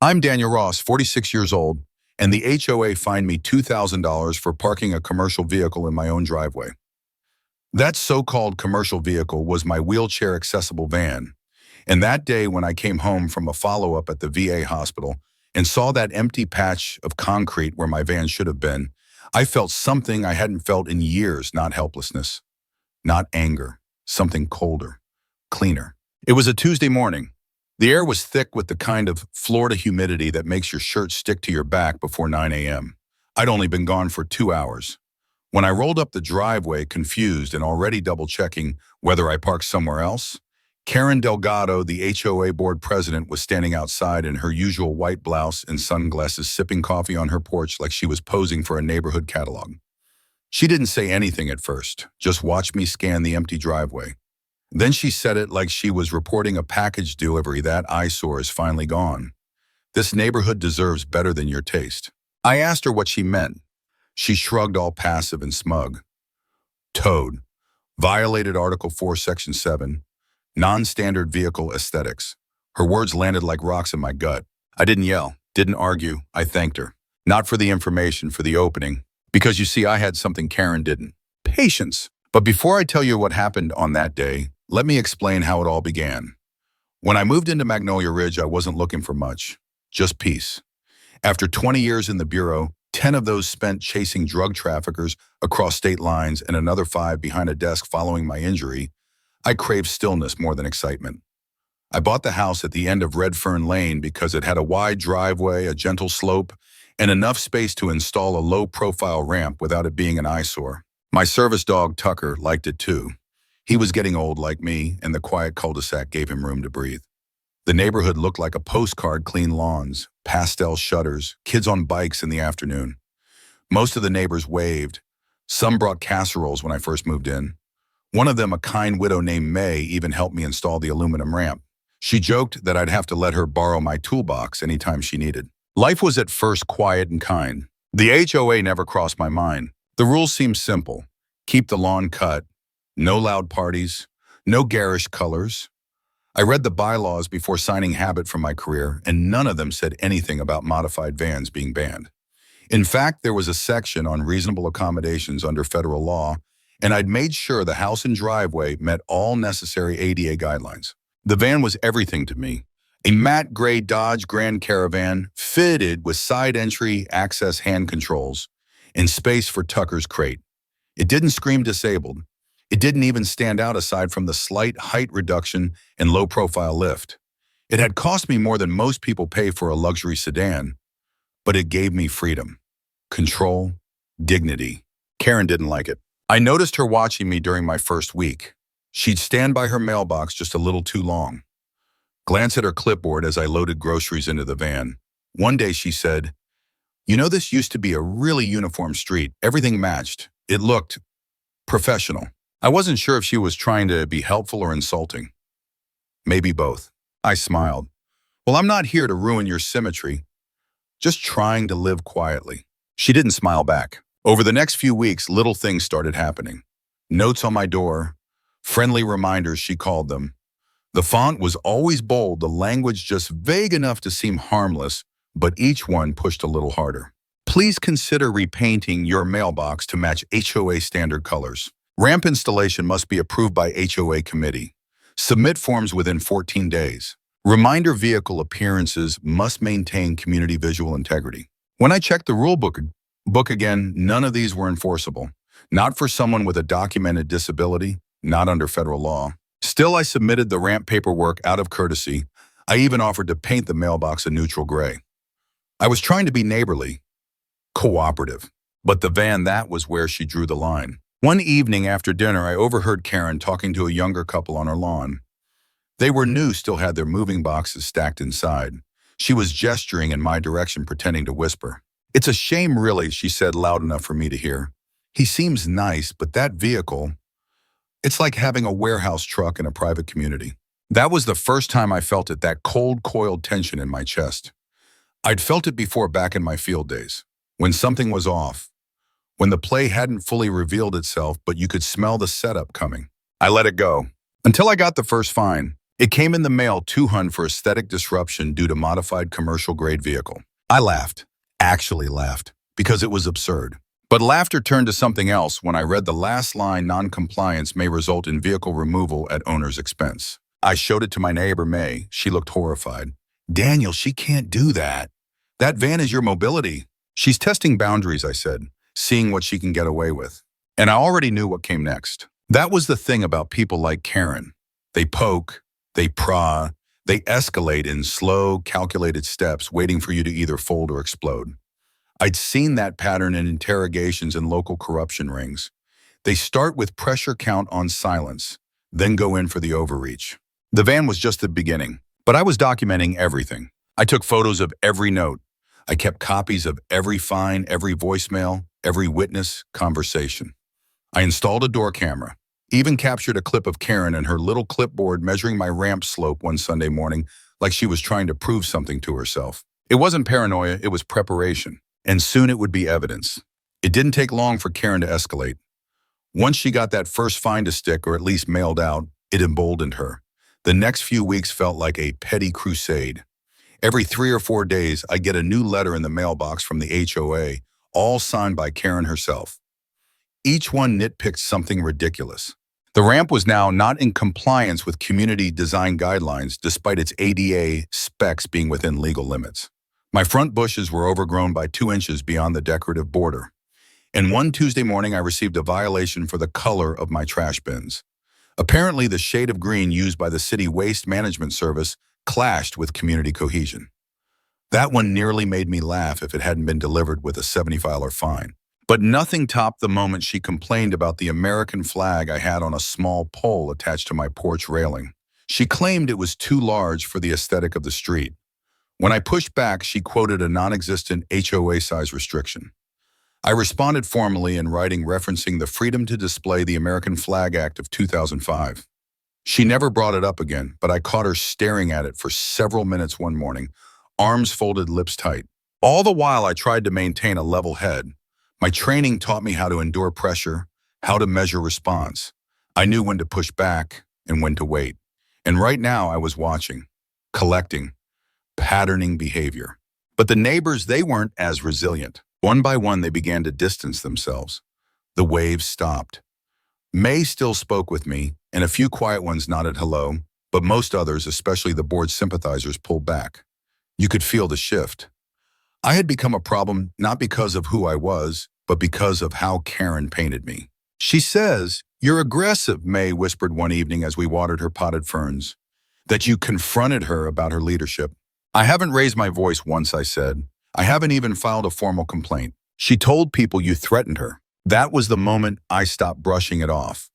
I'm Daniel Ross, 46 years old, and the HOA fined me $2,000 for parking a commercial vehicle in my own driveway. That so-called commercial vehicle was my wheelchair-accessible van, and that day when I came home from a follow-up at the VA hospital and saw that empty patch of concrete where my van should have been, I felt something I hadn't felt in years, not helplessness, not anger, something colder, cleaner. It was a Tuesday morning. The air was thick with the kind of Florida humidity that makes your shirt stick to your back before 9 a.m. I'd only been gone for 2 hours. When I rolled up the driveway, confused and already double-checking whether I parked somewhere else, Karen Delgado, the HOA board president, was standing outside in her usual white blouse and sunglasses, sipping coffee on her porch like she was posing for a neighborhood catalog. She didn't say anything at first, just watched me scan the empty driveway. Then she said it like she was reporting a package delivery. That eyesore is finally gone. This neighborhood deserves better than your taste. I asked her what she meant. She shrugged, all passive and smug. Towed. Violated Article 4, Section 7. Non-standard vehicle aesthetics. Her words landed like rocks in my gut. I didn't yell, didn't argue. I thanked her. Not for the information, for the opening. Because you see, I had something Karen didn't. Patience. But before I tell you what happened on that day, let me explain how it all began. When I moved into Magnolia Ridge, I wasn't looking for much, just peace. After 20 years in the Bureau, 10 of those spent chasing drug traffickers across state lines and another 5 behind a desk following my injury, I craved stillness more than excitement. I bought the house at the end of Red Fern Lane because it had a wide driveway, a gentle slope, and enough space to install a low-profile ramp without it being an eyesore. My service dog, Tucker, liked it too. He was getting old like me, and the quiet cul-de-sac gave him room to breathe. The neighborhood looked like a postcard: clean lawns, pastel shutters, kids on bikes in the afternoon. Most of the neighbors waved. Some brought casseroles when I first moved in. One of them, a kind widow named May, even helped me install the aluminum ramp. She joked that I'd have to let her borrow my toolbox anytime she needed. Life was at first quiet and kind. The HOA never crossed my mind. The rules seemed simple. Keep the lawn cut, no loud parties, no garish colors. I read the bylaws before signing habit from my career, and none of them said anything about modified vans being banned. In fact, there was a section on reasonable accommodations under federal law, and I'd made sure the house and driveway met all necessary ADA guidelines. The van was everything to me. A matte gray Dodge Grand Caravan fitted with side entry access hand controls and space for Tucker's crate. It didn't scream disabled. It didn't even stand out aside from the slight height reduction and low-profile lift. It had cost me more than most people pay for a luxury sedan, but it gave me freedom, control, dignity. Karen didn't like it. I noticed her watching me during my first week. She'd stand by her mailbox just a little too long, glance at her clipboard as I loaded groceries into the van. One day she said, "You know, this used to be a really uniform street. Everything matched. It looked professional." I wasn't sure if she was trying to be helpful or insulting. Maybe both. I smiled. "Well, I'm not here to ruin your symmetry. Just trying to live quietly." She didn't smile back. Over the next few weeks, little things started happening. Notes on my door, friendly reminders, she called them. The font was always bold, the language just vague enough to seem harmless, but each one pushed a little harder. "Please consider repainting your mailbox to match HOA standard colors. Ramp installation must be approved by HOA committee. Submit forms within 14 days. Reminder: vehicle appearances must maintain community visual integrity." When I checked the rule book again, none of these were enforceable. Not for someone with a documented disability, not under federal law. Still, I submitted the ramp paperwork out of courtesy. I even offered to paint the mailbox a neutral gray. I was trying to be neighborly, cooperative. But the van, that was where she drew the line. One evening after dinner, I overheard Karen talking to a younger couple on her lawn. They were new, still had their moving boxes stacked inside. She was gesturing in my direction, pretending to whisper. "It's a shame, really," she said loud enough for me to hear. "He seems nice, but that vehicle, it's like having a warehouse truck in a private community." That was the first time I felt it, that cold, coiled tension in my chest. I'd felt it before back in my field days, when something was off, when the play hadn't fully revealed itself, but you could smell the setup coming. I let it go. Until I got the first fine. It came in the mail 200 for aesthetic disruption due to modified commercial grade vehicle. I laughed, actually laughed, because it was absurd. But laughter turned to something else when I read the last line: non-compliance may result in vehicle removal at owner's expense. I showed it to my neighbor May. She looked horrified. Daniel, she can't do that. That van is your mobility. She's testing boundaries, I said, seeing what she can get away with. And I already knew what came next. That was the thing about people like Karen. They poke, they prod, they escalate in slow, calculated steps, waiting for you to either fold or explode. I'd seen that pattern in interrogations and local corruption rings. They start with pressure count on silence, then go in for the overreach. The van was just the beginning, but I was documenting everything. I took photos of every note. I kept copies of every fine, every voicemail, every witness conversation. I installed a door camera, even captured a clip of Karen and her little clipboard measuring my ramp slope one Sunday morning like she was trying to prove something to herself. It wasn't paranoia, it was preparation. And soon it would be evidence. It didn't take long for Karen to escalate. Once she got that first fine to stick, or at least mailed out, it emboldened her. The next few weeks felt like a petty crusade. Every 3 or 4 days, I'd get a new letter in the mailbox from the HOA, all signed by Karen herself. Each one nitpicked something ridiculous. The ramp was now not in compliance with community design guidelines, despite its ADA specs being within legal limits. My front bushes were overgrown by 2 inches beyond the decorative border. And one Tuesday morning, I received a violation for the color of my trash bins. Apparently, the shade of green used by the city waste management service clashed with community cohesion. That one nearly made me laugh if it hadn't been delivered with a $75 fine. But nothing topped the moment she complained about the American flag I had on a small pole attached to my porch railing. She claimed it was too large for the aesthetic of the street. When I pushed back, she quoted a non-existent HOA size restriction. I responded formally in writing referencing the Freedom to Display the American Flag Act of 2005. She never brought it up again, but I caught her staring at it for several minutes one morning, arms folded, lips tight. All the while, I tried to maintain a level head. My training taught me how to endure pressure, how to measure response. I knew when to push back and when to wait. And right now I was watching, collecting, patterning behavior. But the neighbors, they weren't as resilient. One by one, they began to distance themselves. The waves stopped. May still spoke with me, and a few quiet ones nodded hello, but most others, especially the board sympathizers, pulled back. You could feel the shift. I had become a problem not because of who I was, but because of how Karen painted me. She says, "You're aggressive," May whispered one evening as we watered her potted ferns. That you confronted her about her leadership. I haven't raised my voice once, I said. I haven't even filed a formal complaint. She told people you threatened her. That was the moment I stopped brushing it off.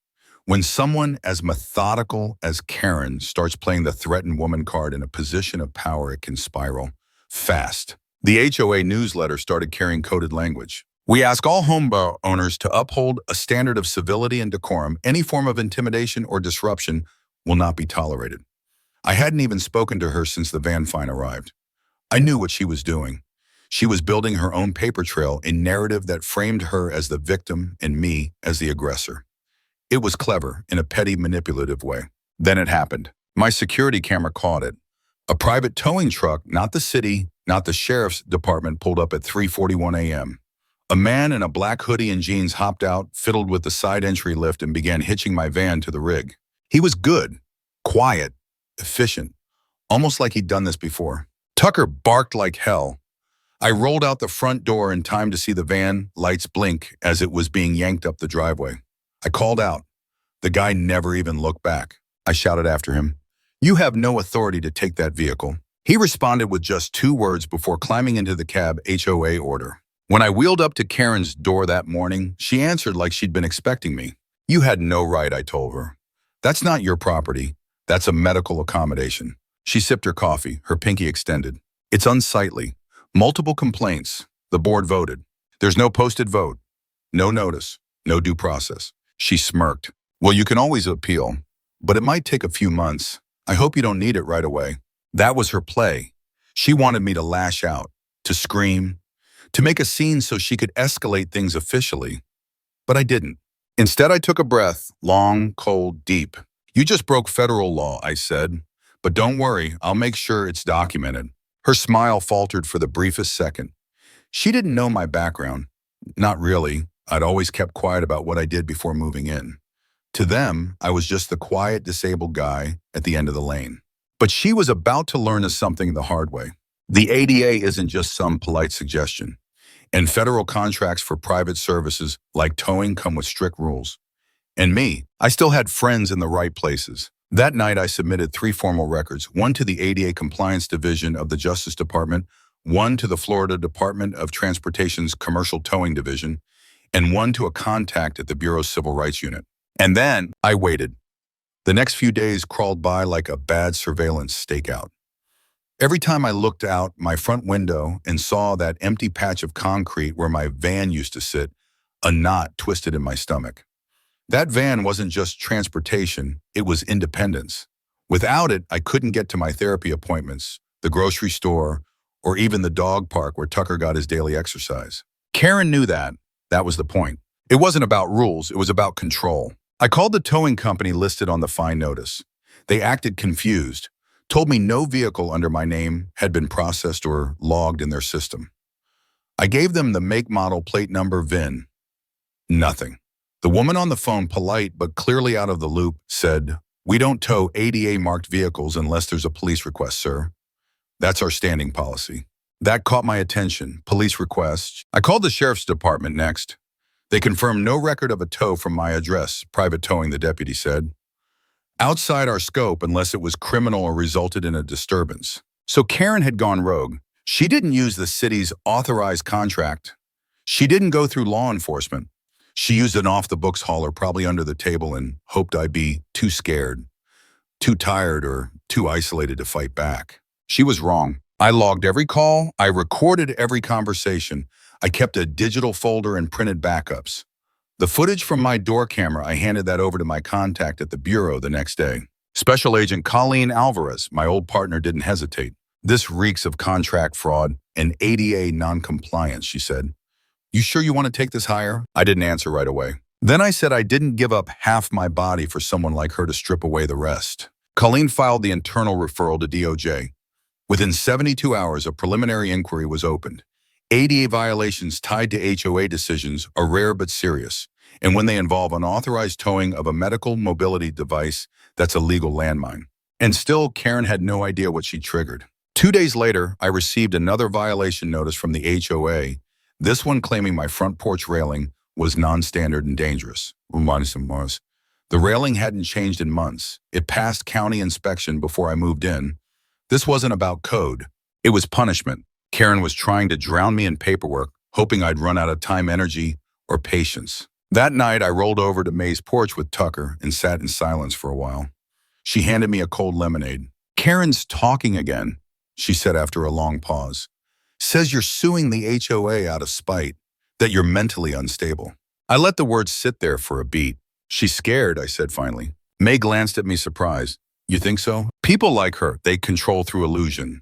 When someone as methodical as Karen starts playing the threatened woman card in a position of power, it can spiral fast. The HOA newsletter started carrying coded language. We ask all home owners to uphold a standard of civility and decorum. Any form of intimidation or disruption will not be tolerated. I hadn't even spoken to her since the van fine arrived. I knew what she was doing. She was building her own paper trail, a narrative that framed her as the victim and me as the aggressor. It was clever in a petty, manipulative way. Then it happened. My security camera caught it. A private towing truck, not the city, not the sheriff's department, pulled up at 3:41 a.m. A man in a black hoodie and jeans hopped out, fiddled with the side entry lift, and began hitching my van to the rig. He was good, quiet, efficient, almost like he'd done this before. Tucker barked like hell. I rolled out the front door in time to see the van lights blink as it was being yanked up the driveway. I called out. The guy never even looked back. I shouted after him, "You have no authority to take that vehicle." He responded with just 2 words before climbing into the cab, HOA order. When I wheeled up to Karen's door that morning, she answered like she'd been expecting me. "You had no right," I told her. "That's not your property. That's a medical accommodation." She sipped her coffee, her pinky extended. "It's unsightly. Multiple complaints. The board voted. There's no posted vote. No notice. No due process." She smirked. "Well, you can always appeal, but it might take a few months. I hope you don't need it right away." That was her play. She wanted me to lash out, to scream, to make a scene so she could escalate things officially. But I didn't. Instead, I took a breath, long, cold, deep. "You just broke federal law," I said. But don't worry, I'll make sure it's documented. Her smile faltered for the briefest second. She didn't know my background. Not really. I'd always kept quiet about what I did before moving in. To them, I was just the quiet, disabled guy at the end of the lane. But she was about to learn something the hard way. The ADA isn't just some polite suggestion. And federal contracts for private services like towing come with strict rules. And me, I still had friends in the right places. That night, I submitted 3 formal records, one to the ADA Compliance Division of the Justice Department, one to the Florida Department of Transportation's Commercial Towing Division, and one to a contact at the Bureau's Civil Rights Unit. And then I waited. The next few days crawled by like a bad surveillance stakeout. Every time I looked out my front window and saw that empty patch of concrete where my van used to sit, a knot twisted in my stomach. That van wasn't just transportation, it was independence. Without it, I couldn't get to my therapy appointments, the grocery store, or even the dog park where Tucker got his daily exercise. Karen knew that. That was the point. It wasn't about rules, it was about control. I called the towing company listed on the fine notice. They acted confused, told me no vehicle under my name had been processed or logged in their system. I gave them the make, model, plate number, VIN. Nothing. The woman on the phone, polite but clearly out of the loop, said, "We don't tow ADA-marked vehicles unless there's a police request, sir. That's our standing policy." That caught my attention. Police request. I called the sheriff's department next. They confirmed no record of a tow from my address, private towing, the deputy said. Outside our scope unless it was criminal or resulted in a disturbance. So Karen had gone rogue. She didn't use the city's authorized contract. She didn't go through law enforcement. She used an off-the-books hauler, probably under the table, and hoped I'd be too scared, too tired, or too isolated to fight back. She was wrong. I logged every call. I recorded every conversation. I kept a digital folder and printed backups. The footage from my door camera, I handed that over to my contact at the Bureau the next day. Special Agent Colleen Alvarez, my old partner, didn't hesitate. "This reeks of contract fraud and ADA non-compliance," she said. "You sure you want to take this hire?" I didn't answer right away. Then I said I didn't give up half my body for someone like her to strip away the rest. Colleen filed the internal referral to DOJ. Within 72 hours, a preliminary inquiry was opened. ADA violations tied to HOA decisions are rare but serious, and when they involve unauthorized towing of a medical mobility device, that's a legal landmine. And still, Karen had no idea what she triggered. 2 days later, I received another violation notice from the HOA, this one claiming my front porch railing was non-standard and dangerous. The railing hadn't changed in months. It passed county inspection before I moved in. This wasn't about code. It was punishment. Karen was trying to drown me in paperwork, hoping I'd run out of time, energy, or patience. That night, I rolled over to May's porch with Tucker and sat in silence for a while. She handed me a cold lemonade. "Karen's talking again," she said after a long pause. "Says you're suing the HOA out of spite, that you're mentally unstable." I let the words sit there for a beat. "She's scared," I said finally. May glanced at me surprised. "You think so?" People like her, they control through illusion,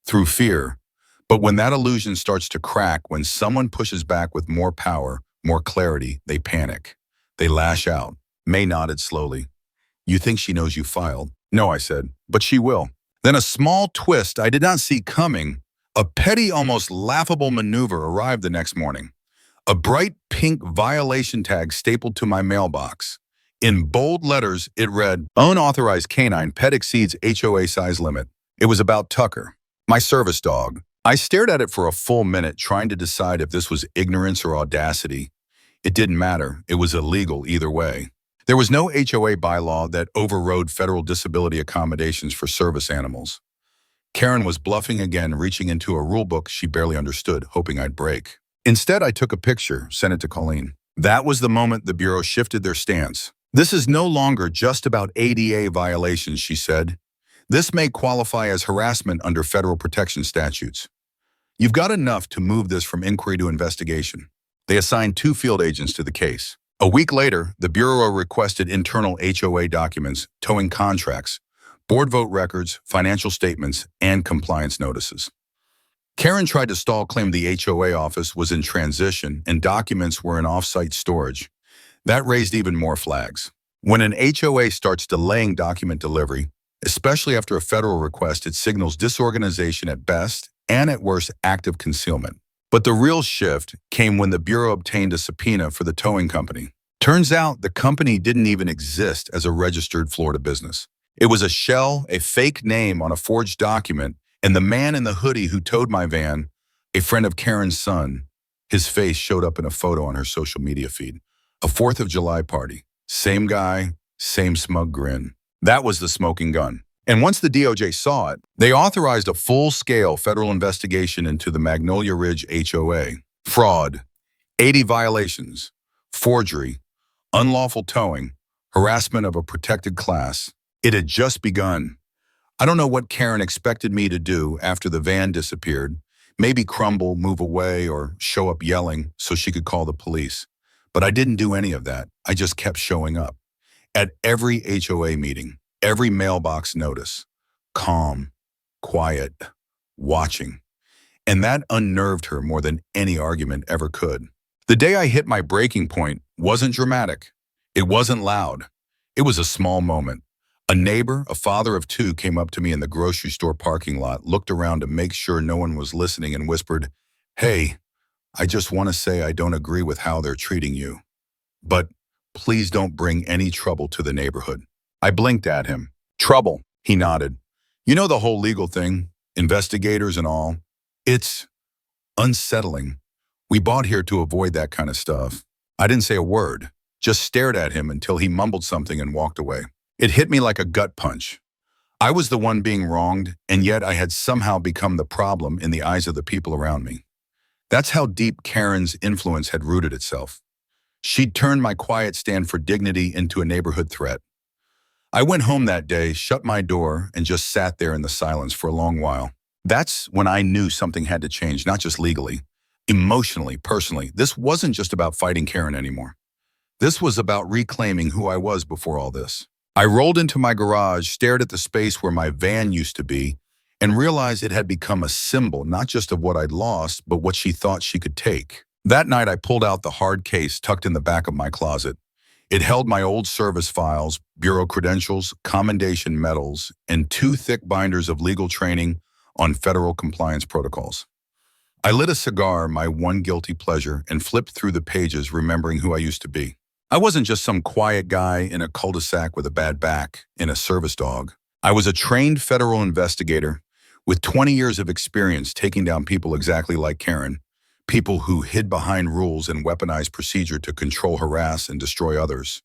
through fear. But when that illusion starts to crack, when someone pushes back with more power, more clarity, they panic. They lash out. May nodded slowly. "You think she knows you filed?" "No," I said, "but she will." Then a small twist I did not see coming, a petty, almost laughable maneuver arrived the next morning. A bright pink violation tag stapled to my mailbox. In bold letters, it read, "Unauthorized canine pet exceeds HOA size limit." It was about Tucker, my service dog. I stared at it for a full minute, trying to decide if this was ignorance or audacity. It didn't matter. It was illegal either way. There was no HOA bylaw that overrode federal disability accommodations for service animals. Karen was bluffing again, reaching into a rule book she barely understood, hoping I'd break. Instead, I took a picture, sent it to Colleen. That was the moment the Bureau shifted their stance. "This is no longer just about ADA violations," she said. "This may qualify as harassment under federal protection statutes. You've got enough to move this from inquiry to investigation." They assigned 2 field agents to the case. A week later, the Bureau requested internal HOA documents, towing contracts, board vote records, financial statements, and compliance notices. Karen tried to stall, claimed the HOA office was in transition and documents were in off-site storage. That raised even more flags. When an HOA starts delaying document delivery, Especially after a federal request, it signals disorganization at best and at worst active concealment. But the real shift came when the Bureau obtained a subpoena for the towing company. Turns out the company didn't even exist as a registered Florida business. It was a shell, a fake name on a forged document, and the man in the hoodie who towed my van, a friend of Karen's son, his face showed up in a photo on her social media feed. A 4th of July party. Same guy, same smug grin. That was the smoking gun. And once the DOJ saw it, they authorized a full-scale federal investigation into the Magnolia Ridge HOA. Fraud, 80 violations, forgery, unlawful towing, harassment of a protected class. It had just begun. I don't know what Karen expected me to do after the van disappeared. Maybe crumble, move away, or show up yelling so she could call the police. But I didn't do any of that. I just kept showing up. At every HOA meeting, every mailbox notice, calm, quiet, watching. And that unnerved her more than any argument ever could. The day I hit my breaking point wasn't dramatic. It wasn't loud. It was a small moment. A neighbor, a father of two, came up to me in the grocery store parking lot, looked around to make sure no one was listening, and whispered, "Hey, I just want to say I don't agree with how they're treating you. But please don't bring any trouble to the neighborhood." I blinked at him. "Trouble," he nodded. "You know the whole legal thing, investigators and all. It's unsettling. We bought here to avoid that kind of stuff." I didn't say a word, just stared at him until he mumbled something and walked away. It hit me like a gut punch. I was the one being wronged, and yet I had somehow become the problem in the eyes of the people around me. That's how deep Karen's influence had rooted itself. She'd turned my quiet stand for dignity into a neighborhood threat. I went home that day, shut my door, and just sat there in the silence for a long while. That's when I knew something had to change, not just legally, emotionally, personally. This wasn't just about fighting Karen anymore. This was about reclaiming who I was before all this. I rolled into my garage, stared at the space where my van used to be, and realized it had become a symbol, not just of what I'd lost, but what she thought she could take. That night, I pulled out the hard case tucked in the back of my closet. It held my old service files, bureau credentials, commendation medals, and 2 thick binders of legal training on federal compliance protocols. I lit a cigar, my one guilty pleasure, and flipped through the pages, remembering who I used to be. I wasn't just some quiet guy in a cul-de-sac with a bad back and a service dog. I was a trained federal investigator with 20 years of experience taking down people exactly like Karen, people who hid behind rules and weaponized procedure to control, harass, and destroy others.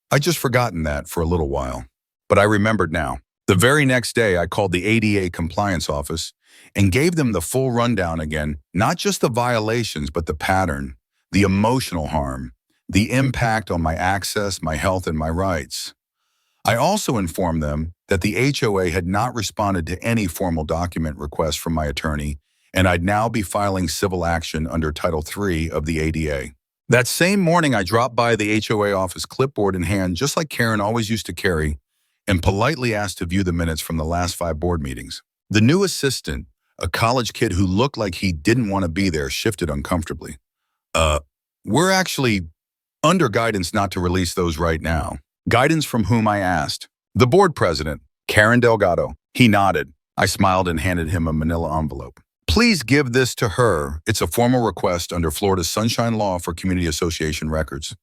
I'd just forgotten that for a little while, but I remembered now. The very next day, I called the ADA compliance office and gave them the full rundown again, not just the violations, but the pattern, the emotional harm, the impact on my access, my health, and my rights. I also informed them that the HOA had not responded to any formal document request from my attorney, and I'd now be filing civil action under Title III of the ADA. That same morning, I dropped by the HOA office, clipboard in hand, just like Karen always used to carry, and politely asked to view the minutes from the last 5 board meetings. The new assistant, a college kid who looked like he didn't want to be there, shifted uncomfortably. We're actually under guidance not to release those right now." "Guidance from whom?" I asked. "The board president, Karen Delgado." He nodded. I smiled and handed him a manila envelope. "Please give this to her. It's a formal request under Florida's Sunshine Law for Community Association records.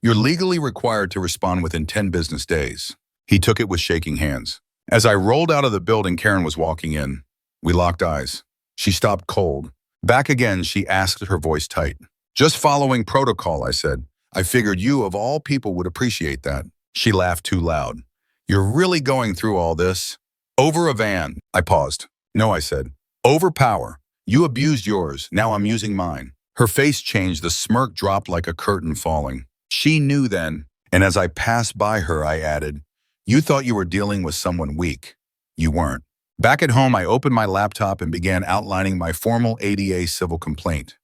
You're legally required to respond within 10 business days." He took it with shaking hands. As I rolled out of the building, Karen was walking in. We locked eyes. She stopped cold. "Back again," she asked, her voice tight. "Just following protocol," I said. "I figured you, of all people, would appreciate that." She laughed too loud. "You're really going through all this? Over a van." I paused. "No," I said. "Over power. You abused yours. Now I'm using mine." Her face changed. The smirk dropped like a curtain falling. She knew then. And as I passed by her, I added, "You thought you were dealing with someone weak. You weren't." Back at home, I opened my laptop and began outlining my formal ADA civil complaint.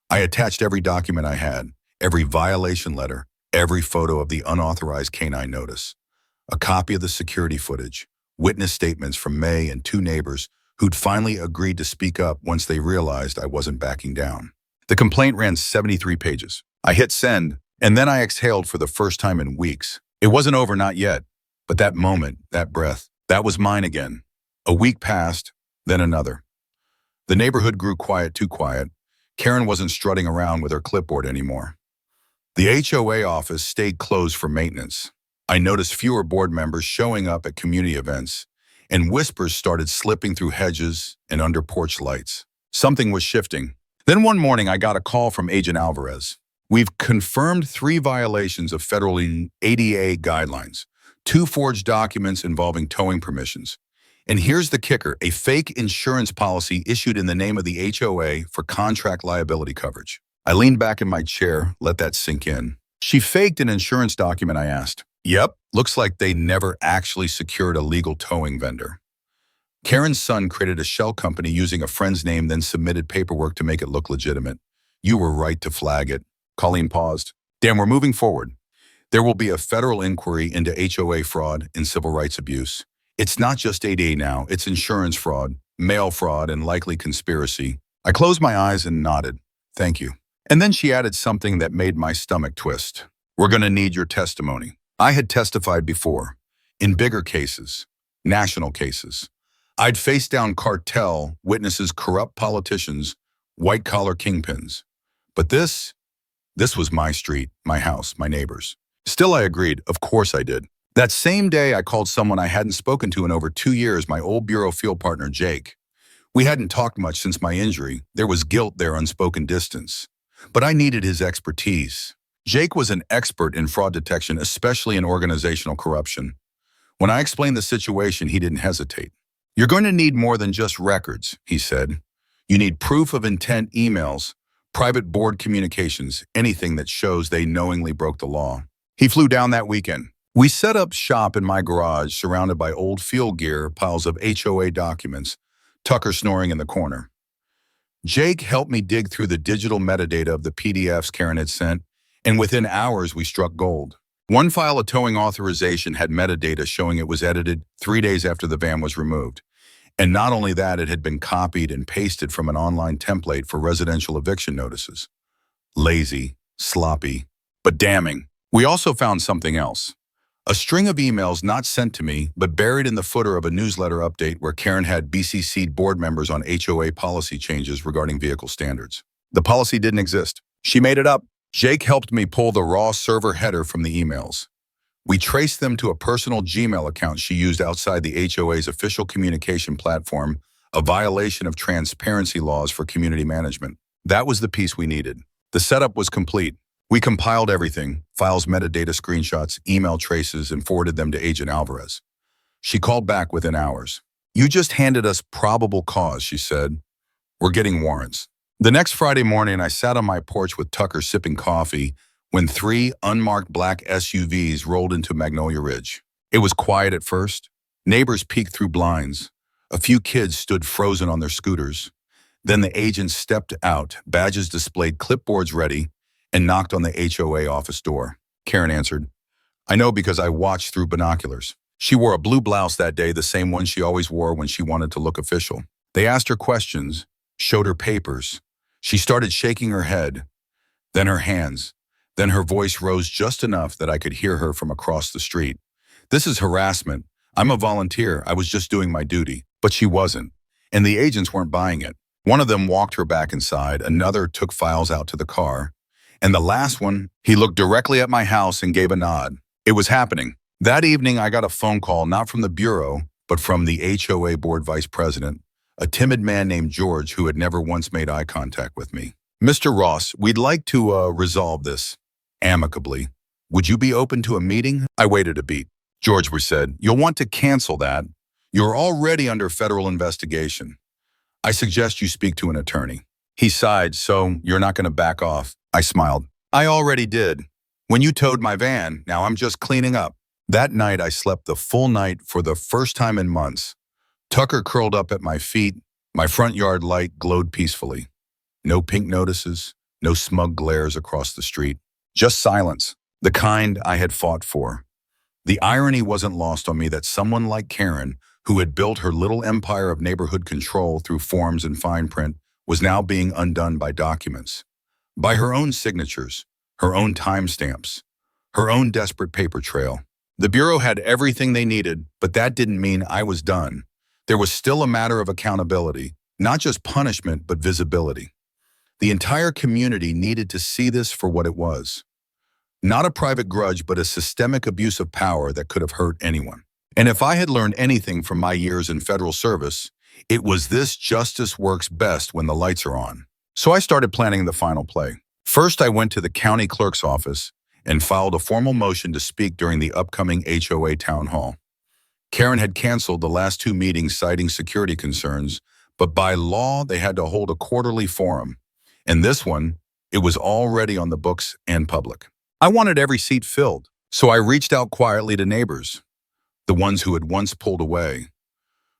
I attached every document I had, every violation letter, every photo of the unauthorized canine notice, a copy of the security footage, witness statements from May and 2 neighbors who'd finally agreed to speak up once they realized I wasn't backing down. The complaint ran 73 pages. I hit send, and then I exhaled for the first time in weeks. It wasn't over, not yet, but that moment, that breath, That was mine again. A week passed, then another. The neighborhood grew quiet, too quiet. Karen wasn't strutting around with her clipboard anymore. The HOA office stayed closed for maintenance. I noticed fewer board members showing up at community events, and whispers started slipping through hedges and under porch lights. Something was shifting. Then one morning I got a call from Agent Alvarez. We've confirmed 3 violations of federal ADA guidelines, 2 forged documents involving towing permissions. And here's the kicker, a fake insurance policy issued in the name of the HOA for contract liability coverage. I leaned back in my chair, let that sink in. She faked an insurance document, I asked. Yep, looks like they never actually secured a legal towing vendor. Karen's son created a shell company using a friend's name, then submitted paperwork to make it look legitimate. You were right to flag it. Colleen paused. Dan, we're moving forward. There will be a federal inquiry into HOA fraud and civil rights abuse. It's not just ADA now, it's insurance fraud, mail fraud, and likely conspiracy. I closed my eyes and nodded. Thank you. And then she added something that made my stomach twist. We're going to need your testimony. I had testified before, in bigger cases, national cases. I'd faced down cartel, witnesses, corrupt politicians, white-collar kingpins. But this was my street, my house, my neighbors. Still, I agreed. Of course I did. That same day, I called someone I hadn't spoken to in over 2 years, my old bureau field partner, Jake. We hadn't talked much since my injury. There was guilt there, unspoken distance. But I needed his expertise. Jake was an expert in fraud detection, especially in organizational corruption. When I explained the situation, he didn't hesitate. You're going to need more than just records, he said. You need proof of intent emails, private board communications, anything that shows they knowingly broke the law. He flew down that weekend. We set up shop in my garage, surrounded by old field gear, piles of HOA documents, Tucker snoring in the corner. Jake helped me dig through the digital metadata of the PDFs Karen had sent, and within hours we struck gold. One file of towing authorization had metadata showing it was edited 3 days after the van was removed. And not only that, it had been copied and pasted from an online template for residential eviction notices. Lazy, sloppy, but damning. We also found something else. A string of emails not sent to me, but buried in the footer of a newsletter update where Karen had BCC'd board members on HOA policy changes regarding vehicle standards. The policy didn't exist. She made it up. Jake helped me pull the raw server header from the emails. We traced them to a personal Gmail account she used outside the HOA's official communication platform, a violation of transparency laws for community management. That was the piece we needed. The setup was complete. We compiled everything, files, metadata, screenshots, email traces, and forwarded them to Agent Alvarez. She called back within hours. You just handed us probable cause, she said. We're getting warrants. The next Friday morning, I sat on my porch with Tucker sipping coffee when 3 unmarked black SUVs rolled into Magnolia Ridge. It was quiet at first. Neighbors peeked through blinds. A few kids stood frozen on their scooters. Then the agents stepped out, badges displayed, clipboards ready, and knocked on the HOA office door. Karen answered. I know because I watched through binoculars. She wore a blue blouse that day, the same one she always wore when she wanted to look official. They asked her questions, showed her papers. She started shaking her head, then her hands. Then her voice rose just enough that I could hear her from across the street. This is harassment. I'm a volunteer. I was just doing my duty. But she wasn't. And the agents weren't buying it. One of them walked her back inside. Another took files out to the car. And the last one, he looked directly at my house and gave a nod. It was happening. That evening, I got a phone call, not from the bureau, but from the HOA board vice president, a timid man named George who had never once made eye contact with me. Mr. Ross, we'd like to resolve this amicably. Would you be open to a meeting? I waited a beat. George said, you'll want to cancel that. You're already under federal investigation. I suggest you speak to an attorney. He sighed, so you're not going to back off. I smiled. I already did. When you towed my van, now I'm just cleaning up. That night, I slept the full night for the first time in months. Tucker curled up at my feet. My front yard light glowed peacefully. No pink notices, no smug glares across the street. Just silence, the kind I had fought for. The irony wasn't lost on me that someone like Karen, who had built her little empire of neighborhood control through forms and fine print, was now being undone by documents. By her own signatures, her own timestamps, her own desperate paper trail. The Bureau had everything they needed, but that didn't mean I was done. There was still a matter of accountability, not just punishment, but visibility. The entire community needed to see this for what it was. Not a private grudge, but a systemic abuse of power that could have hurt anyone. And if I had learned anything from my years in federal service, it was this: justice works best when the lights are on. So I started planning the final play. First, I went to the county clerk's office and filed a formal motion to speak during the upcoming HOA town hall. Karen had canceled the last 2 meetings citing security concerns, but by law, they had to hold a quarterly forum. And this one, it was already on the books and public. I wanted every seat filled, so I reached out quietly to neighbors, the ones who had once pulled away,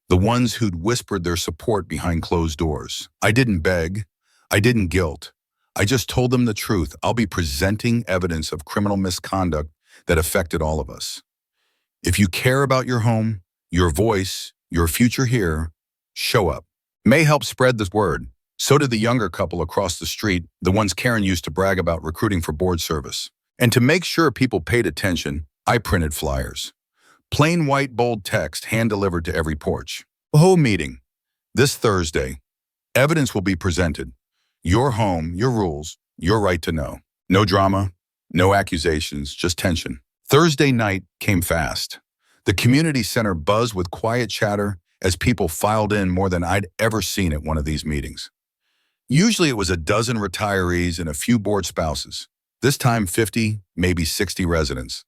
the ones who'd whispered their support behind closed doors. I didn't beg, I didn't guilt. I just told them the truth. I'll be presenting evidence of criminal misconduct that affected all of us. If you care about your home, your voice, your future here, show up. May helped spread this word. So did the younger couple across the street, the ones Karen used to brag about recruiting for board service. And to make sure people paid attention, I printed flyers. Plain white bold text hand-delivered to every porch. The whole meeting. This Thursday, evidence will be presented. Your home, your rules, your right to know. No drama, no accusations, just tension. Thursday night came fast. The community center buzzed with quiet chatter as people filed in, more than I'd ever seen at one of these meetings. Usually it was a dozen retirees and a few bored spouses. This time 50, maybe 60 residents.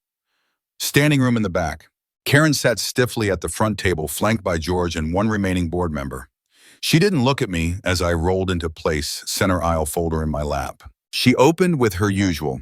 Standing room in the back. Karen sat stiffly at the front table, flanked by George and one remaining board member. She didn't look at me as I rolled into place, center aisle folder in my lap. She opened with her usual.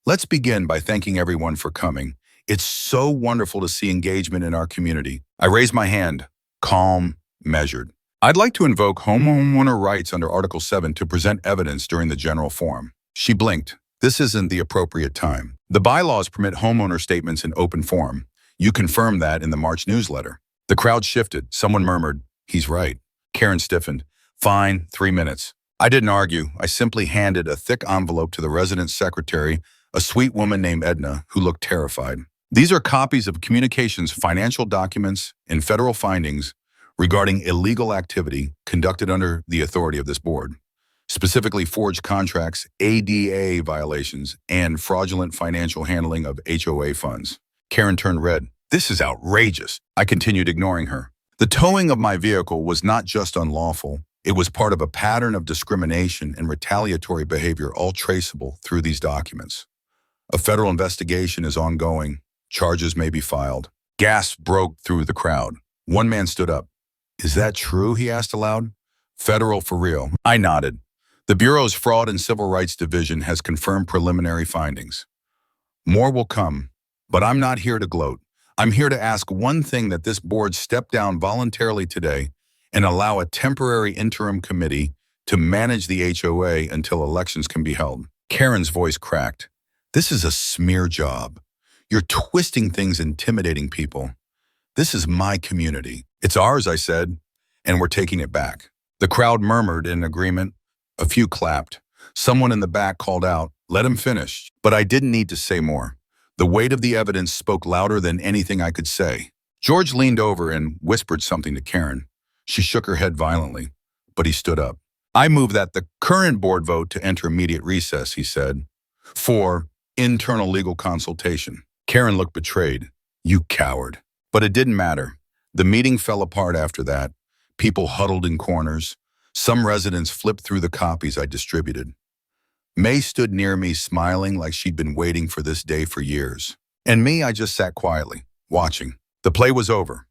Let's begin by thanking everyone for coming. It's so wonderful to see engagement in our community. I raised my hand, calm, measured. I'd like to invoke homeowner rights under Article 7 to present evidence during the general forum. She blinked. This isn't the appropriate time. The bylaws permit homeowner statements in open forum. You confirmed that in the March newsletter. The crowd shifted. Someone murmured, "He's right." Karen stiffened. "Fine, 3 minutes." I didn't argue. I simply handed a thick envelope to the resident secretary, a sweet woman named Edna, who looked terrified. These are copies of communications, financial documents, and federal findings regarding illegal activity conducted under the authority of this board, specifically forged contracts, ADA violations, and fraudulent financial handling of HOA funds. Karen turned red. "This is outrageous." I continued, ignoring her. The towing of my vehicle was not just unlawful, it was part of a pattern of discrimination and retaliatory behavior, all traceable through these documents. A federal investigation is ongoing. Charges may be filed. Gasps broke through the crowd. One man stood up. "Is that true?" he asked aloud. "Federal for real." I nodded. The Bureau's Fraud and Civil Rights Division has confirmed preliminary findings. More will come, but I'm not here to gloat. I'm here to ask one thing: that this board step down voluntarily today and allow a temporary interim committee to manage the HOA until elections can be held. Karen's voice cracked. "This is a smear job. You're twisting things, intimidating people. This is my community." "It's ours," I said, "and we're taking it back." The crowd murmured in agreement. A few clapped. Someone in the back called out, "Let him finish." But I didn't need to say more. The weight of the evidence spoke louder than anything I could say. George leaned over and whispered something to Karen. She shook her head violently, but he stood up. "I move that the current board vote to enter immediate recess," he said, "for internal legal consultation." Karen looked betrayed. "You coward." But it didn't matter. The meeting fell apart after that. People huddled in corners. Some residents flipped through the copies I distributed. May stood near me, smiling like she'd been waiting for this day for years. And me, I just sat quietly, watching. The play was over.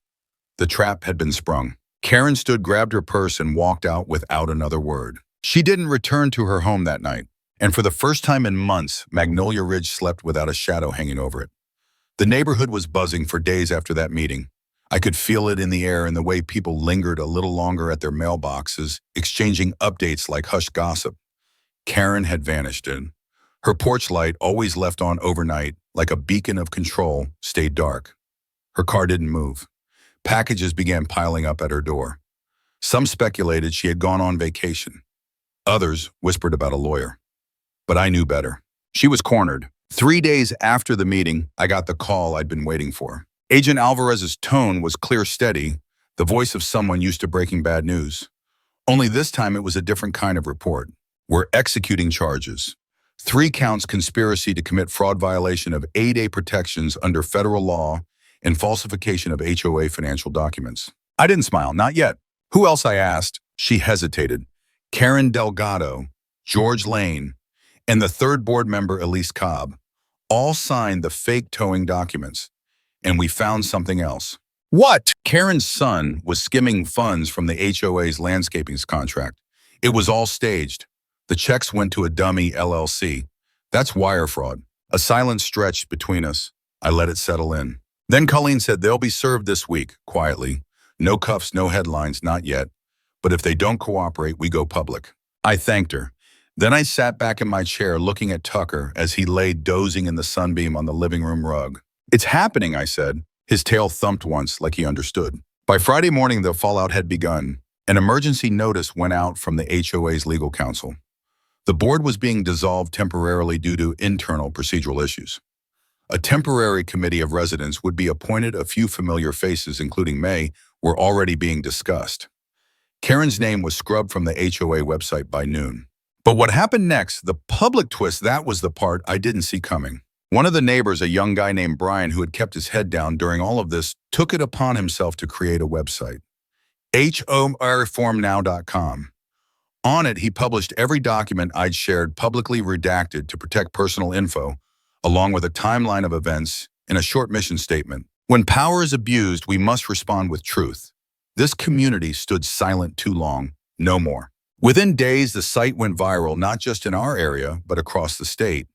The trap had been sprung. Karen stood, grabbed her purse, and walked out without another word. She didn't return to her home that night. And for the first time in months, Magnolia Ridge slept without a shadow hanging over it. The neighborhood was buzzing for days after that meeting. I could feel it in the air, in the way people lingered a little longer at their mailboxes, exchanging updates like hushed gossip. Karen had vanished in. Her porch light, always left on overnight, like a beacon of control, stayed dark. Her car didn't move. Packages began piling up at her door. Some speculated she had gone on vacation. Others whispered about a lawyer. But I knew better. She was cornered. 3 days after the meeting, I got the call I'd been waiting for. Agent Alvarez's tone was clear, steady, the voice of someone used to breaking bad news. Only this time it was a different kind of report. We're executing charges. 3 counts: conspiracy to commit fraud, violation of 8A protections under federal law, and falsification of HOA financial documents. I didn't smile, not yet. Who else, I asked. She hesitated. Karen Delgado, George Lane, and the third board member, Elise Cobb, all signed the fake towing documents. And we found something else. What? Karen's son was skimming funds from the HOA's landscaping contract. It was all staged. The checks went to a dummy LLC. That's wire fraud. A silence stretched between us. I let it settle in. Then Colleen said they'll be served this week, quietly. No cuffs, no headlines, not yet. But if they don't cooperate, we go public. I thanked her. Then I sat back in my chair looking at Tucker as he lay dozing in the sunbeam on the living room rug. It's happening, I said. His tail thumped once, like he understood. By Friday morning, the fallout had begun. An emergency notice went out from the HOA's legal counsel. The board was being dissolved temporarily due to internal procedural issues. A temporary committee of residents would be appointed. A few familiar faces, including May, were already being discussed. Karen's name was scrubbed from the HOA website by noon. But what happened next, the public twist, that was the part I didn't see coming. One of the neighbors, a young guy named Brian who had kept his head down during all of this, took it upon himself to create a website, HORformnow.com. On it, he published every document I'd shared, publicly redacted to protect personal info, along with a timeline of events and a short mission statement. When power is abused, we must respond with truth. This community stood silent too long, no more. Within days, the site went viral, not just in our area, but across the state.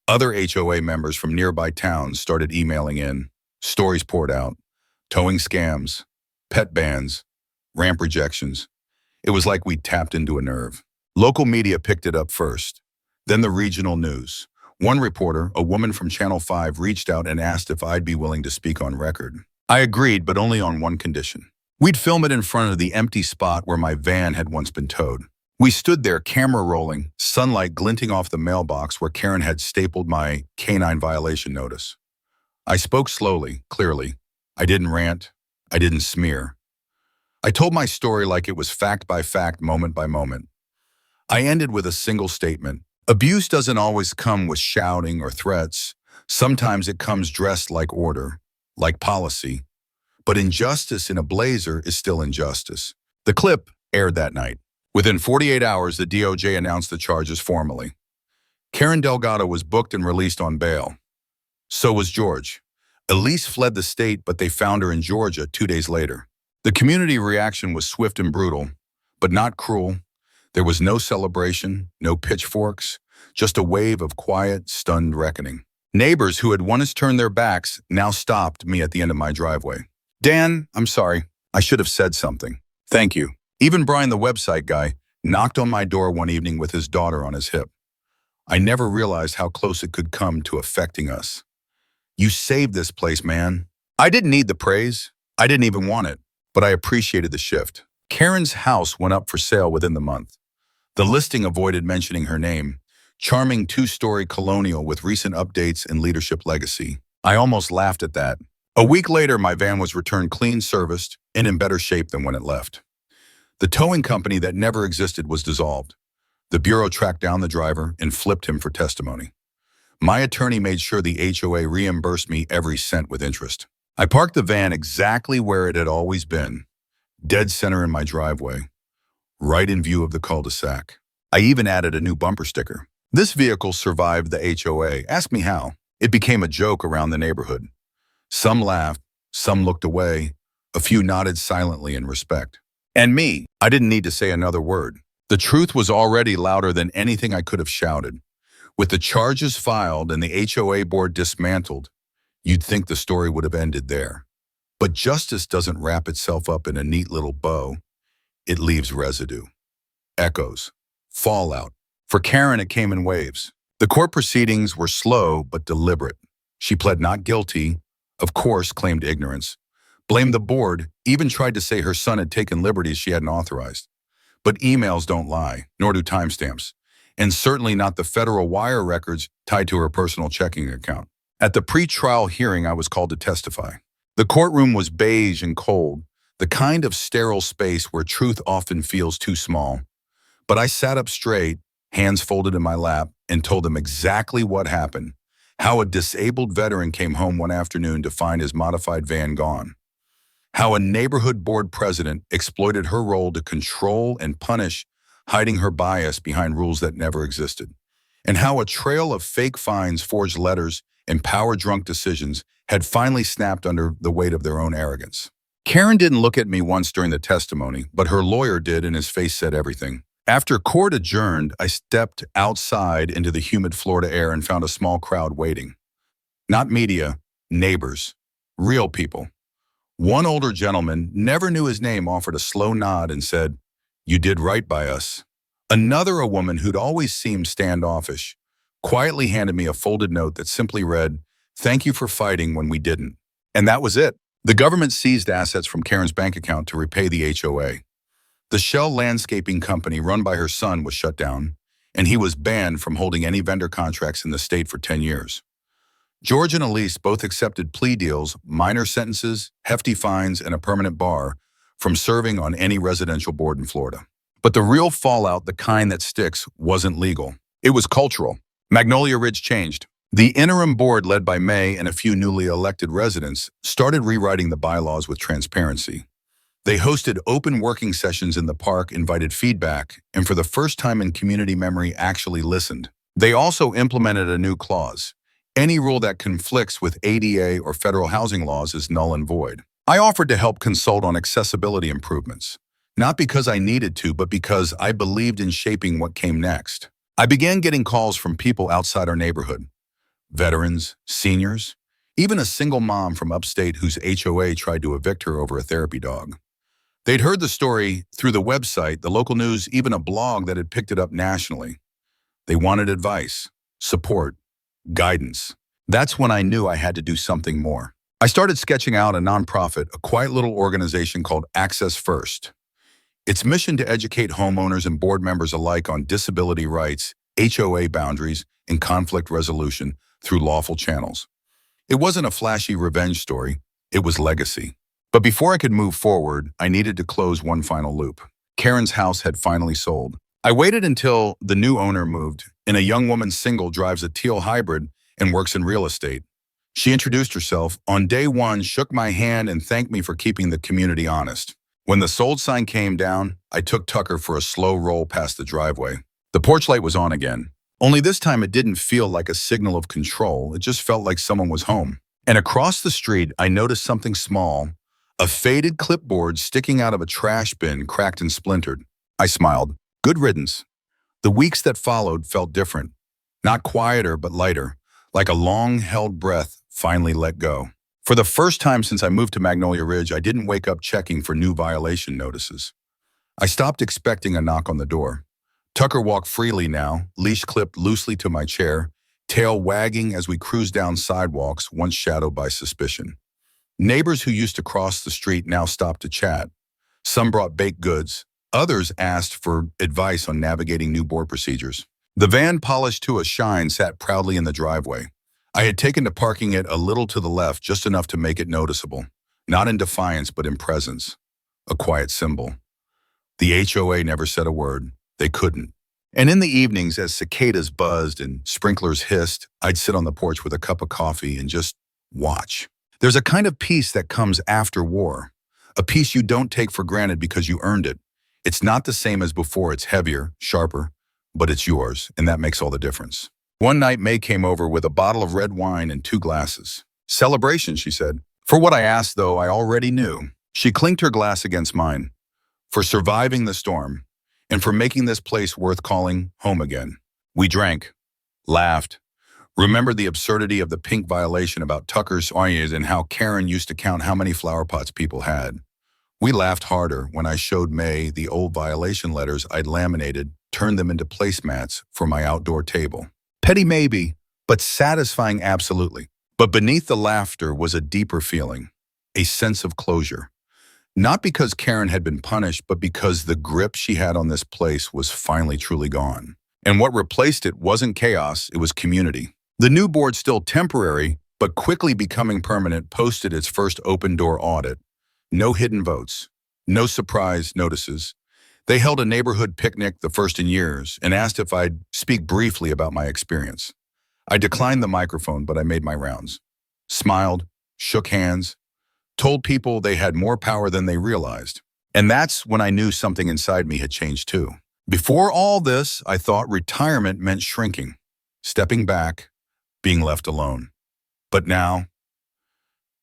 Other HOA members from nearby towns started emailing in. Stories poured out. Towing scams, pet bans, ramp rejections. It was like we tapped into a nerve. Local media picked it up first, then the regional news. One reporter, a woman from Channel 5, reached out and asked if I'd be willing to speak on record. I agreed, but only on one condition. We'd film it in front of the empty spot where my van had once been towed. We stood there, camera rolling, sunlight glinting off the mailbox where Karen had stapled my canine violation notice. I spoke slowly, clearly. I didn't rant. I didn't smear. I told my story like it was fact by fact, moment by moment. I ended with a single statement. Abuse doesn't always come with shouting or threats. Sometimes it comes dressed like order, like policy. But injustice in a blazer is still injustice. The clip aired that night. Within 48 hours, the DOJ announced the charges formally. Karen Delgado was booked and released on bail. So was George. Elise fled the state, but they found her in Georgia 2 days later. The community reaction was swift and brutal, but not cruel. There was no celebration, no pitchforks, just a wave of quiet, stunned reckoning. Neighbors who had once turned their backs now stopped me at the end of my driveway. Dan, I'm sorry. I should have said something. Thank you. Even Brian, the website guy, knocked on my door one evening with his daughter on his hip. I never realized how close it could come to affecting us. You saved this place, man. I didn't need the praise. I didn't even want it, but I appreciated the shift. Karen's house went up for sale within the month. The listing avoided mentioning her name. Charming 2-story colonial with recent updates and leadership legacy. I almost laughed at that. A week later, my van was returned clean, serviced, and in better shape than when it left. The towing company that never existed was dissolved. The Bureau tracked down the driver and flipped him for testimony. My attorney made sure the HOA reimbursed me every cent with interest. I parked the van exactly where it had always been, dead center in my driveway, right in view of the cul-de-sac. I even added a new bumper sticker. This vehicle survived the HOA. Ask me how. It became a joke around the neighborhood. Some laughed, some looked away, a few nodded silently in respect. And me, I didn't need to say another word. The truth was already louder than anything I could have shouted. With the charges filed and the HOA board dismantled, you'd think the story would have ended there. But justice doesn't wrap itself up in a neat little bow. It leaves residue. Echoes. Fallout. For Karen, it came in waves. The court proceedings were slow but deliberate. She pled not guilty, of course claimed ignorance, blamed the board, even tried to say her son had taken liberties she hadn't authorized. But emails don't lie, nor do timestamps. and certainly not the federal wire records tied to her personal checking account. At the pre-trial hearing, I was called to testify. The courtroom was beige and cold, the kind of sterile space where truth often feels too small. But I sat up straight, hands folded in my lap, and told them exactly what happened, how a disabled veteran came home one afternoon to find his modified van gone, how a neighborhood board president exploited her role to control and punish, hiding her bias behind rules that never existed, and how a trail of fake fines, forged letters, and power-drunk decisions had finally snapped under the weight of their own arrogance. Karen didn't look at me once during the testimony, but her lawyer did, and his face said everything. After court adjourned, I stepped outside into the humid Florida air and found a small crowd waiting. Not media, neighbors, real people. One older gentleman, never knew his name, offered a slow nod and said, "You did right by us." Another, a woman who'd always seemed standoffish, quietly handed me a folded note that simply read, "Thank you for fighting when we didn't." And that was it. The government seized assets from Karen's bank account to repay the HOA. The Shell landscaping company run by her son was shut down, and he was banned from holding any vendor contracts in the state for 10 years. George and Elise both accepted plea deals, minor sentences, hefty fines, and a permanent bar from serving on any residential board in Florida. But the real fallout, the kind that sticks, wasn't legal. It was cultural. Magnolia Ridge changed. The interim board, led by May and a few newly elected residents, started rewriting the bylaws with transparency. They hosted open working sessions in the park, invited feedback, and for the first time in community memory actually listened. They also implemented a new clause. Any rule that conflicts with ADA or federal housing laws is null and void. I offered to help consult on accessibility improvements, not because I needed to, but because I believed in shaping what came next. I began getting calls from people outside our neighborhood. Veterans, seniors, even a single mom from upstate whose HOA tried to evict her over a therapy dog. They'd heard the story through the website, the local news, even a blog that had picked it up nationally. They wanted advice, support, guidance. That's when I knew I had to do something more. I started sketching out a nonprofit, a quiet little organization called Access First. Its mission to educate homeowners and board members alike on disability rights, HOA boundaries, and conflict resolution through lawful channels. It wasn't a flashy revenge story, it was legacy. But before I could move forward, I needed to close one final loop. Karen's house had finally sold. I waited until the new owner moved, and a young woman single drives a teal hybrid and works in real estate. She introduced herself, on day one, shook my hand and thanked me for keeping the community honest. When the sold sign came down, I took Tucker for a slow roll past the driveway. The porch light was on again. Only this time it didn't feel like a signal of control, it just felt like someone was home. And across the street, I noticed something small, a faded clipboard sticking out of a trash bin, cracked and splintered. I smiled. Good riddance. The weeks that followed felt different. Not quieter, but lighter, like a long-held breath finally let go. For the first time since I moved to Magnolia Ridge, I didn't wake up checking for new violation notices. I stopped expecting a knock on the door. Tucker walked freely now, leash clipped loosely to my chair, tail wagging as we cruised down sidewalks once shadowed by suspicion. Neighbors who used to cross the street now stopped to chat. Some brought baked goods. Others asked for advice on navigating new board procedures. The van, polished to a shine, sat proudly in the driveway. I had taken to parking it a little to the left, just enough to make it noticeable. Not in defiance, but in presence. A quiet symbol. The HOA never said a word. They couldn't. And in the evenings, as cicadas buzzed and sprinklers hissed, I'd sit on the porch with a cup of coffee and just watch. There's a kind of peace that comes after war. A peace you don't take for granted because you earned it. It's not the same as before. It's heavier, sharper, but it's yours, and that makes all the difference. One night, May came over with a bottle of red wine and 2 glasses. Celebration, she said. For what I asked, though, I already knew. She clinked her glass against mine. For surviving the storm, and for making this place worth calling home again. We drank, laughed, remembered the absurdity of the pink violation about Tucker's onions and how Karen used to count how many flower pots people had. We laughed harder when I showed May the old violation letters I'd laminated, turned them into placemats for my outdoor table. Petty maybe, but satisfying absolutely. But beneath the laughter was a deeper feeling, a sense of closure. Not because Karen had been punished, but because the grip she had on this place was finally truly gone. And what replaced it wasn't chaos, it was community. The new board, still temporary, but quickly becoming permanent, posted its first open-door audit. No hidden votes, no surprise notices. They held a neighborhood picnic, the first in years, and asked if I'd speak briefly about my experience. I declined the microphone, but I made my rounds. Smiled, shook hands, told people they had more power than they realized. And that's when I knew something inside me had changed too. Before all this, I thought retirement meant shrinking, stepping back, being left alone. But now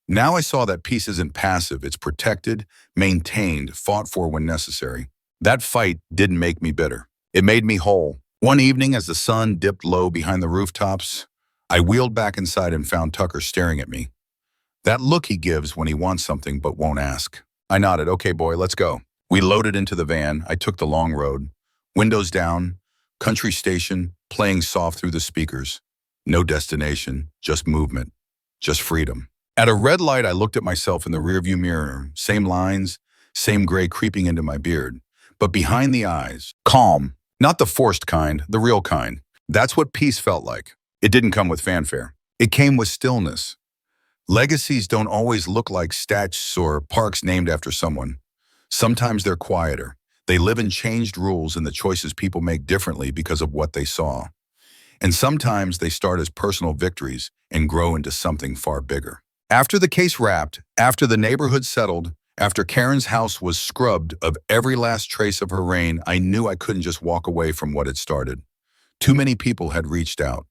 I saw that peace isn't passive, it's protected, maintained, fought for when necessary. That fight didn't make me bitter. It made me whole. One evening, as the sun dipped low behind the rooftops, I wheeled back inside and found Tucker staring at me. That look he gives when he wants something but won't ask. I nodded. Okay, boy, let's go. We loaded into the van. I took the long road. Windows down, country station, playing soft through the speakers. No destination, just movement, just freedom. At a red light, I looked at myself in the rearview mirror. Same lines, same gray creeping into my beard. But behind the eyes, calm. Not the forced kind, the real kind. That's what peace felt like. It didn't come with fanfare. It came with stillness. Legacies don't always look like statues or parks named after someone. Sometimes they're quieter. They live in changed rules and the choices people make differently because of what they saw. And sometimes they start as personal victories and grow into something far bigger. After the case wrapped, after the neighborhood settled, after Karen's house was scrubbed of every last trace of her reign, I knew I couldn't just walk away from what had started. Too many people had reached out.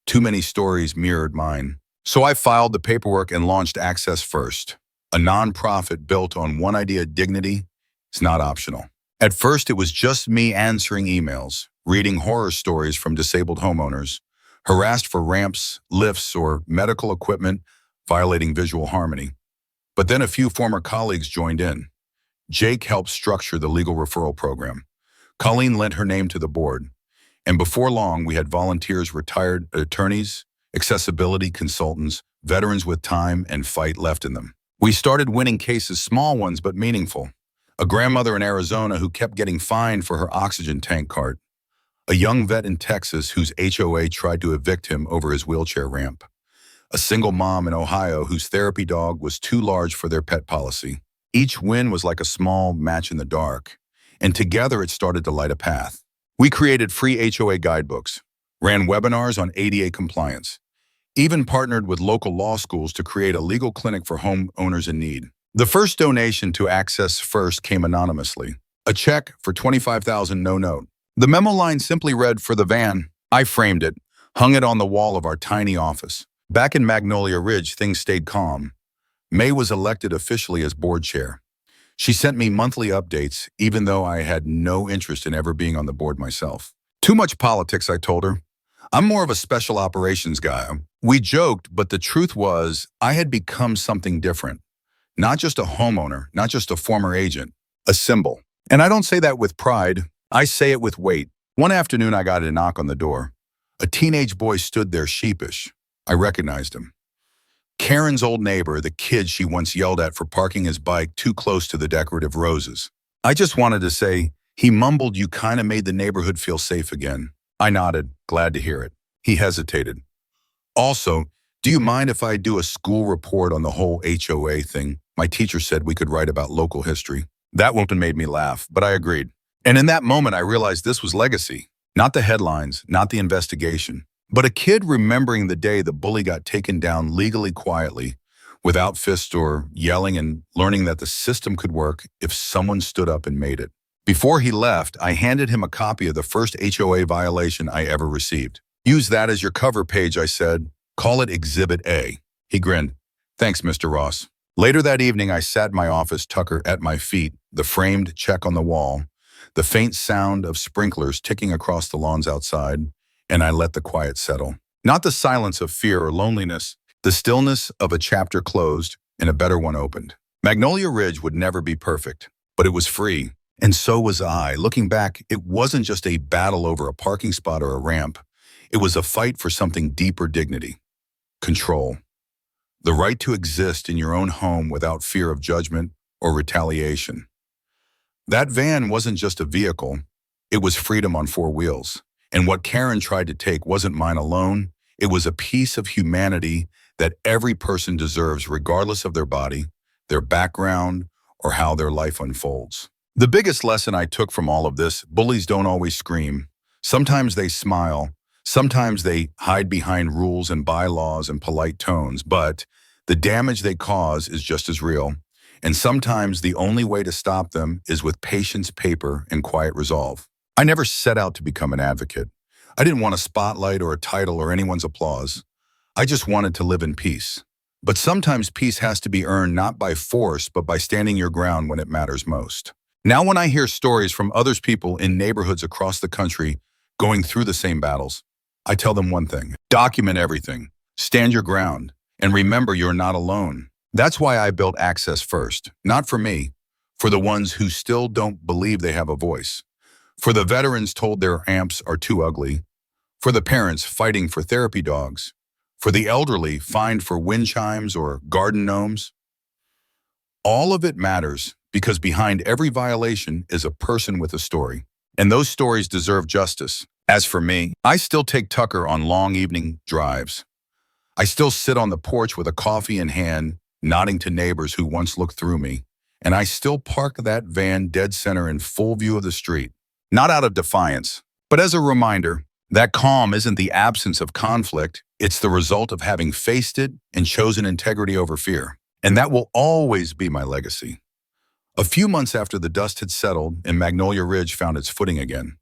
Too many stories mirrored mine. So I filed the paperwork and launched Access First, a nonprofit built on one idea: dignity. It's not optional. At first, it was just me answering emails, reading horror stories from disabled homeowners, harassed for ramps, lifts, or medical equipment violating visual harmony. But then a few former colleagues joined in. Jake helped structure the legal referral program. Colleen lent her name to the board. And before long, we had volunteers, retired attorneys, accessibility consultants, veterans with time and fight left in them. We started winning cases, small ones but meaningful. A grandmother in Arizona who kept getting fined for her oxygen tank cart. A young vet in Texas whose HOA tried to evict him over his wheelchair ramp. A single mom in Ohio whose therapy dog was too large for their pet policy. Each win was like a small match in the dark, and together it started to light a path. We created free HOA guidebooks, ran webinars on ADA compliance, even partnered with local law schools to create a legal clinic for homeowners in need. The first donation to Access First came anonymously. A check for $25,000, no note. The memo line simply read, "For the van." I framed it, hung it on the wall of our tiny office. Back in Magnolia Ridge, things stayed calm. May was elected officially as board chair. She sent me monthly updates, even though I had no interest in ever being on the board myself. Too much politics, I told her. I'm more of a special operations guy. We joked, but the truth was I had become something different. Not just a homeowner, not just a former agent, a symbol. And I don't say that with pride, I say it with weight. One afternoon I got a knock on the door. A teenage boy stood there sheepish. I recognized him. Karen's old neighbor, the kid she once yelled at for parking his bike too close to the decorative roses. I just wanted to say, he mumbled, "You kinda made the neighborhood feel safe again." I nodded, glad to hear it. He hesitated. "Also, do you mind if I do a school report on the whole HOA thing? My teacher said we could write about local history." That one made me laugh, but I agreed. And in that moment, I realized this was legacy. Not the headlines, not the investigation, but a kid remembering the day the bully got taken down legally, quietly, without fists or yelling, and learning that the system could work if someone stood up and made it. Before he left, I handed him a copy of the first HOA violation I ever received. "Use that as your cover page," I said. "Call it Exhibit A." He grinned. "Thanks, Mr. Ross." Later that evening, I sat in my office, Tucker at my feet, the framed check on the wall, the faint sound of sprinklers ticking across the lawns outside, and I let the quiet settle. Not the silence of fear or loneliness, the stillness of a chapter closed and a better one opened. Magnolia Ridge would never be perfect, but it was free. And so was I. Looking back, it wasn't just a battle over a parking spot or a ramp. It was a fight for something deeper: dignity, control, the right to exist in your own home without fear of judgment or retaliation. That van wasn't just a vehicle. It was freedom on four wheels. And what Karen tried to take wasn't mine alone. It was a piece of humanity that every person deserves regardless of their body, their background, or how their life unfolds. The biggest lesson I took from all of this, bullies don't always scream. Sometimes they smile. Sometimes they hide behind rules and bylaws and polite tones, but the damage they cause is just as real. And sometimes the only way to stop them is with patience, paper, and quiet resolve. I never set out to become an advocate. I didn't want a spotlight or a title or anyone's applause. I just wanted to live in peace. But sometimes peace has to be earned not by force, but by standing your ground when it matters most. Now when I hear stories from other people in neighborhoods across the country going through the same battles, I tell them one thing: document everything, stand your ground, and remember you're not alone. That's why I built Access First, not for me, for the ones who still don't believe they have a voice, for the veterans told their amps are too ugly, for the parents fighting for therapy dogs, for the elderly fined for wind chimes or garden gnomes. All of it matters because behind every violation is a person with a story, and those stories deserve justice. As for me, I still take Tucker on long evening drives. I still sit on the porch with a coffee in hand, nodding to neighbors who once looked through me, and I still park that van dead center in full view of the street. Not out of defiance, but as a reminder that calm isn't the absence of conflict, it's the result of having faced it and chosen integrity over fear. And that will always be my legacy. A few months after the dust had settled and Magnolia Ridge found its footing again,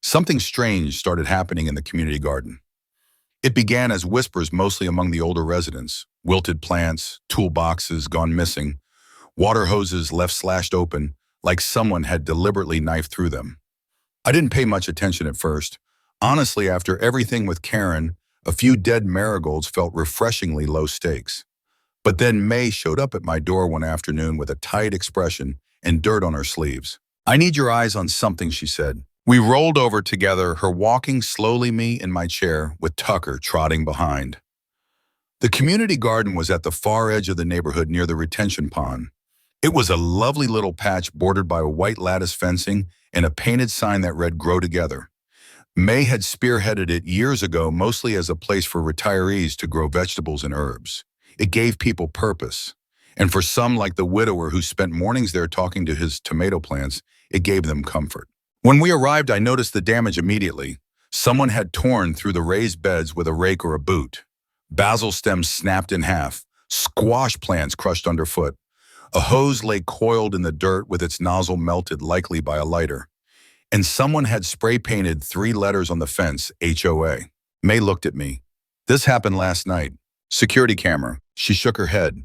something strange started happening in the community garden. It began as whispers mostly among the older residents: wilted plants, toolboxes gone missing, water hoses left slashed open like someone had deliberately knifed through them. I didn't pay much attention at first. Honestly, after everything with Karen, a few dead marigolds felt refreshingly low stakes. But then May showed up at my door one afternoon with a tight expression and dirt on her sleeves. "I need your eyes on something," she said. We rolled over together, her walking slowly, me in my chair, with Tucker trotting behind. The community garden was at the far edge of the neighborhood near the retention pond. It was a lovely little patch bordered by a white lattice fencing and a painted sign that read "Grow Together." May had spearheaded it years ago, mostly as a place for retirees to grow vegetables and herbs. It gave people purpose. And for some, like the widower who spent mornings there talking to his tomato plants, it gave them comfort. When we arrived, I noticed the damage immediately. Someone had torn through the raised beds with a rake or a boot. Basil stems snapped in half, squash plants crushed underfoot. A hose lay coiled in the dirt with its nozzle melted, likely by a lighter. And someone had spray-painted 3 letters on the fence, HOA. May looked at me. "This happened last night. Security camera." She shook her head.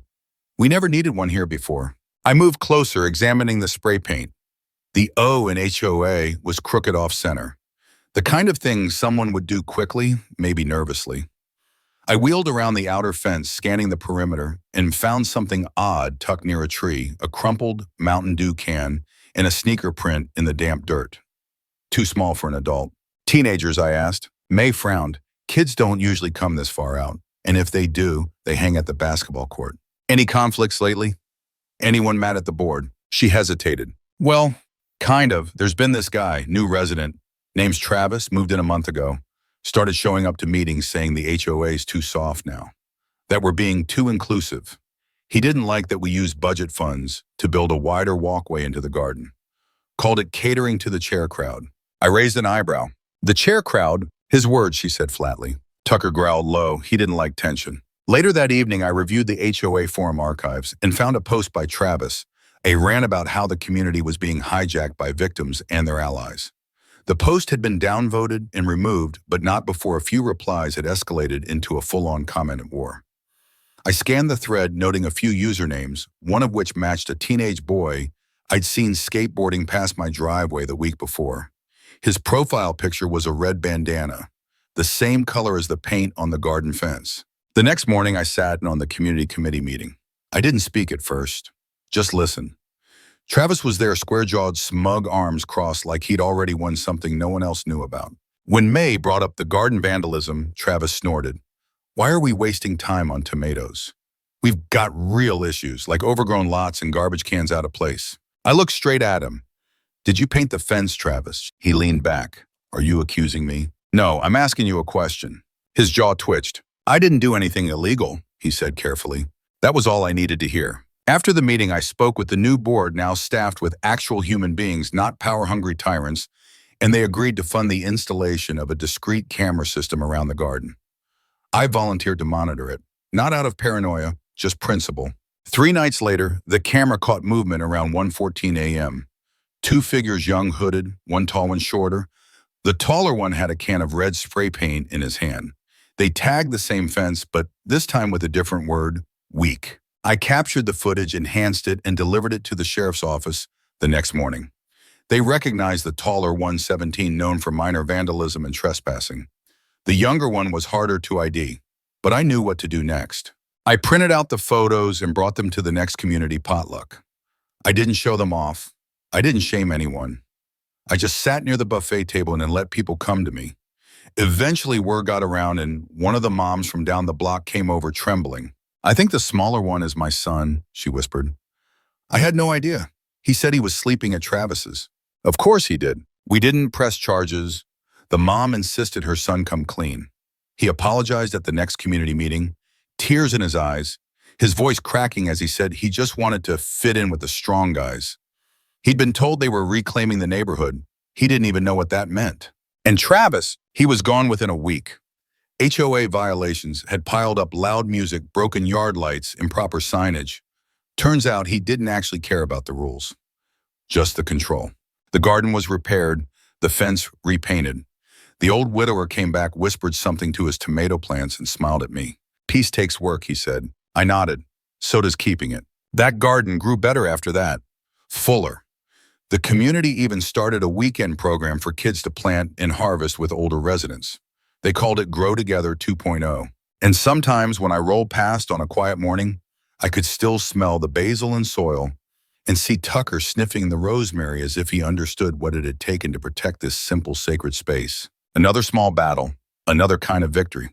"We never needed one here before." I moved closer, examining the spray paint. The O in HOA was crooked off center. The kind of thing someone would do quickly, maybe nervously. I wheeled around the outer fence, scanning the perimeter, and found something odd tucked near a tree: a crumpled Mountain Dew can and a sneaker print in the damp dirt. Too small for an adult. "Teenagers?" I asked. May frowned. "Kids don't usually come this far out, and if they do, they hang at the basketball court." "Any conflicts lately? Anyone mad at the board?" She hesitated. "Well, kind of. There's been this guy, new resident, name's Travis, moved in a month ago. Started showing up to meetings saying the HOA's too soft now, that we're being too inclusive. He didn't like that we used budget funds to build a wider walkway into the garden. Called it catering to the chair crowd." I raised an eyebrow. "The chair crowd?" "His words," she said flatly. Tucker growled low. He didn't like tension. Later that evening, I reviewed the HOA forum archives and found a post by Travis, a rant about how the community was being hijacked by victims and their allies. The post had been downvoted and removed, but not before a few replies had escalated into a full-on comment war. I scanned the thread, noting a few usernames, one of which matched a teenage boy I'd seen skateboarding past my driveway the week before. His profile picture was a red bandana, the same color as the paint on the garden fence. The next morning, I sat in on the community committee meeting. I didn't speak at first, just listen. Travis was there, square-jawed, smug arms crossed like he'd already won something no one else knew about. When May brought up the garden vandalism, Travis snorted. "Why are we wasting time on tomatoes? We've got real issues, like overgrown lots and garbage cans out of place." I looked straight at him. "Did you paint the fence, Travis?" He leaned back. "Are you accusing me?" No, I'm asking you a question. His jaw twitched. I didn't do anything illegal, he said carefully. That was all I needed to hear. After the meeting, I spoke with the new board, now staffed with actual human beings, not power-hungry tyrants, and they agreed to fund the installation of a discrete camera system around the garden. I volunteered to monitor it, not out of paranoia, just principle. 3 nights later, the camera caught movement around 1:14 a.m. 2 figures, young, hooded, one tall, one shorter. The taller one had a can of red spray paint in his hand. They tagged the same fence, but this time with a different word, weak. I captured the footage, enhanced it, and delivered it to the sheriff's office the next morning. They recognized the taller 117, known for minor vandalism and trespassing. The younger one was harder to ID, but I knew what to do next. I printed out the photos and brought them to the next community potluck. I didn't show them off. I didn't shame anyone. I just sat near the buffet table and let people come to me. Eventually, word got around and one of the moms from down the block came over trembling. "I think the smaller one is my son," she whispered. I had no idea. He said he was sleeping at Travis's. Of course he did. We didn't press charges. The mom insisted her son come clean. He apologized at the next community meeting, tears in his eyes, his voice cracking as he said he just wanted to fit in with the strong guys. He'd been told they were reclaiming the neighborhood. He didn't even know what that meant. And Travis, he was gone within a week. HOA violations had piled up: loud music, broken yard lights, improper signage. Turns out he didn't actually care about the rules, just the control. The garden was repaired, the fence repainted. The old widower came back, whispered something to his tomato plants, and smiled at me. "Peace takes work," he said. I nodded. "So does keeping it." That garden grew better after that, fuller. The community even started a weekend program for kids to plant and harvest with older residents. They called it Grow Together 2.0. And sometimes when I rolled past on a quiet morning, I could still smell the basil and soil and see Tucker sniffing the rosemary as if he understood what it had taken to protect this simple, sacred space. Another small battle, another kind of victory.